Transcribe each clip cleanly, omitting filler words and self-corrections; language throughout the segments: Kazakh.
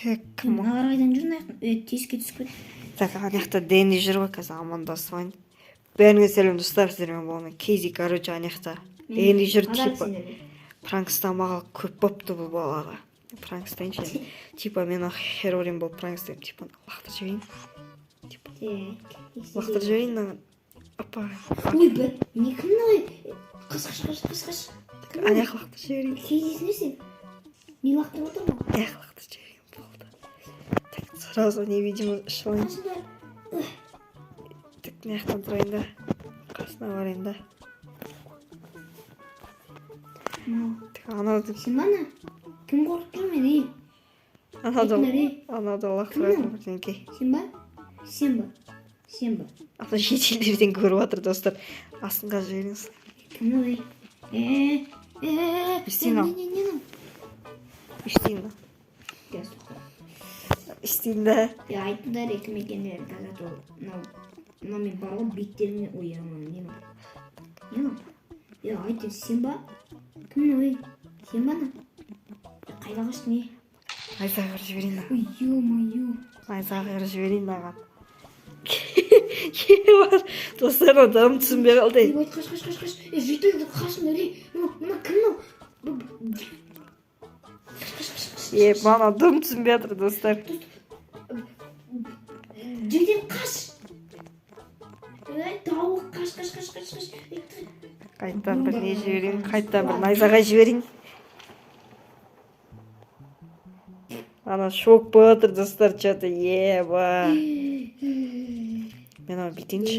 Так, Мыналар қайдан жүр мына жақтан? Тесікке түсіп кетті. так, ана жақта Дэнни жүр ғой, қазір амандасып алайын. Бәріңе сәлем достар, сіздермен болғаннан. Кейзи, короче, ана жақта Дэнни жүр, типа пранкстамаға көп бопты бұл балаға. Пранкстайыншы. Типа мен хероин болып пранкстаймын, типа лақтырып жіберейін. Лақтырып жіберейін мынаған. Апа. Ой, не кім мынау? Қаш. Ана жаққа лақтырып жіберейін. Кейзесің сен? Не лақтырып отырмын? Ана жаққа лақтырып жіберейін болды. Так, сразу не видимо шылайын. Так, мына жақтан тұрайын да. Қасына барайын да. Так, анауды... Сен бана? Кім қорқып тұр мен, ей? Анауды лақтыратын бірдеңке. Сен ба? Ана шетелдерден көріп жатыр достар. Астынға жіберіңіз. Кім ол, ей? Истина. Истина. Айтыңдар кім екендерін қазір ол. Мынау мен бар ғой беттеріме ойырамын. Не мынау? Айтың, сен ба? Кім ой? Сен бана? Қайда қаштың, ей? Айзаға жіберейін да. Ой, ё-моё. Айзаға жіберейін дағы. Достар, адам түсінбей қалды. Ой, қаш. Жетілді қашыңдар, ей. Мына кім мынау? Мана дым түсінбей жатыр достар. Жетел қаш. Тауық қаш. Қайттан бір не жіберейін, қайттан бір найзаға жіберейін. Ана шок болып жатыр достар, что-то еба. Мен ана бүйтейінші.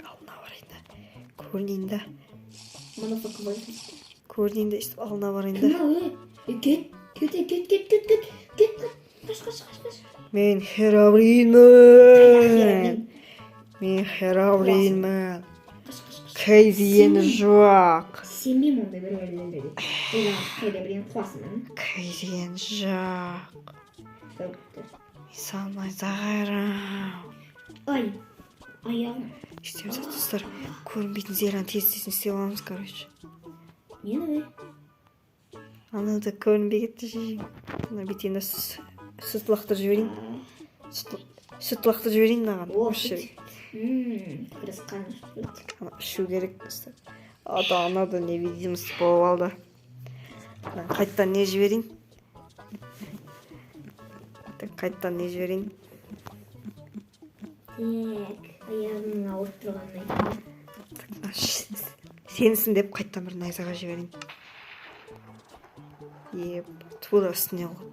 Алдына барайын да. Көрінейін да. Көрінейін да, алдына барайын да. Кет. Қаш. Мен хероинмін. Кейзи енді жоқ. Сенбеймін ондай бір қайда бірден қуасың. Кейзи енді жоқ. Исан найзағайрам. Ай, аяғым. Істеміз достар, көрінбейтін зераны тез-тезін істеп аламыз, короче. Нені бе? Анада көрінбей кетті жейін. Ана бетені сүт лақтырып жіберейін. Сүт лақтырып жіберейін маған. О, сүт. Қырысқан сүт. Ішу керек достар. Анада невидимость болып алды. Қайттан не жіберейін? Қайттан не жіберейін? Аяғымның ауырып тұрғанын айтты. Сенсің деп қайттан бір найзаға жіберейін. Тура үстіне ғой.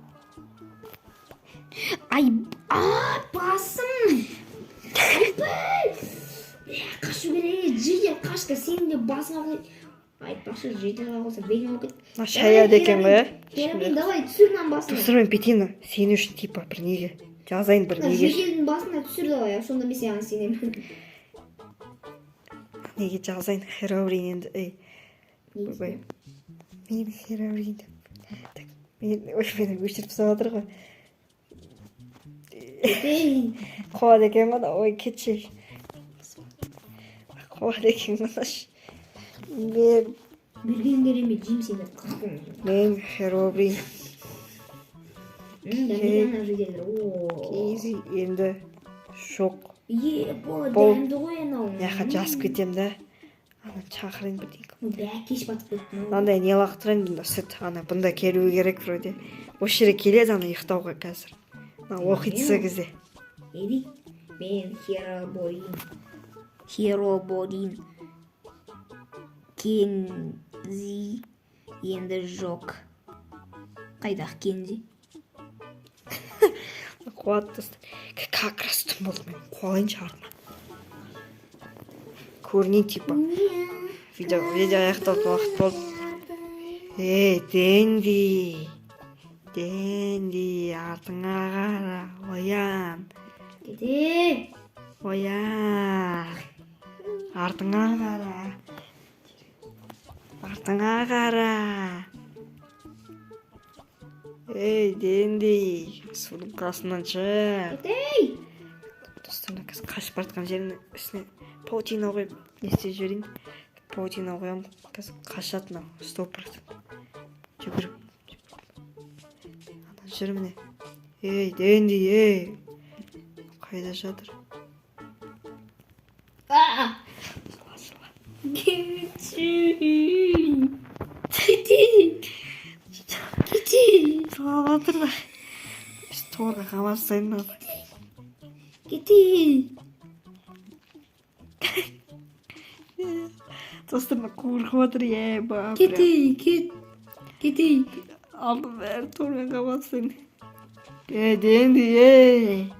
Ай, басым! Қашу керек, жедел қашқа, сенің де басыңа қой. Айтпақшы, жедел қағылса, бейін алып кет. Шаяд екен ғой, Хероин, давай, түсірнен басына. Достар, мен Петина, сені үшін типа бір неге. Жазайын бір неге. Жеделдің басына түсір давай, сонда мен саған сенемін. Неге жазайын хероин енді. Мен хероин деп. Мені өшіріп тастап жатыр ғой. Қуады екен ғана, ой, кетші. Қуады екен ғана. Мен Бергендеріме жем сені. Мен хероин. Дәмден жеделдер. Кейзи енді шоқ. Дәмді ғой анау. Яқа жасып кетем да. Ана шақырайын бірдеңке. Кеш батып кетті. Андай не лақтырайын бұнда сүт. Ана бұнда келуі керек вроде. Осы жерге келеді ана ұйықтауға қазір. Оқитса кезде. Еди, мен хероборин. Кензи енді жоқ. Қайдақ Кензи? Қуат достар. Как раз түн болды, мен қуалайын шығарма. Көрінейін типа. Видео аяқталып уақыт болды. Дэнди, артыңа қара, оян. Оян. Артыңа қара. Дэнди, судың қасынан шық. Достарына қазір қашып бартқан жерінің үстіне паутина қойып, не істеп жіберейін. Паутина қоямын, қазір қашады мынау, 100%. Жүгіріп. жүр міне. Ей, Дэнди, ей. Қайда жатыр? Кетейін. Салып жатыр да. Біз торға қамастайын да. Кетейін. Достарына қуырқып отыр, ба. Кетейін. Алдым бәрі тормен қамастайын. Дэнди, ей.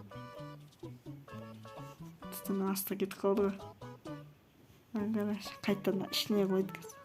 Достарына аста кетіп қалды ғой. Қараш, қайтадан ішіне қойды қазір.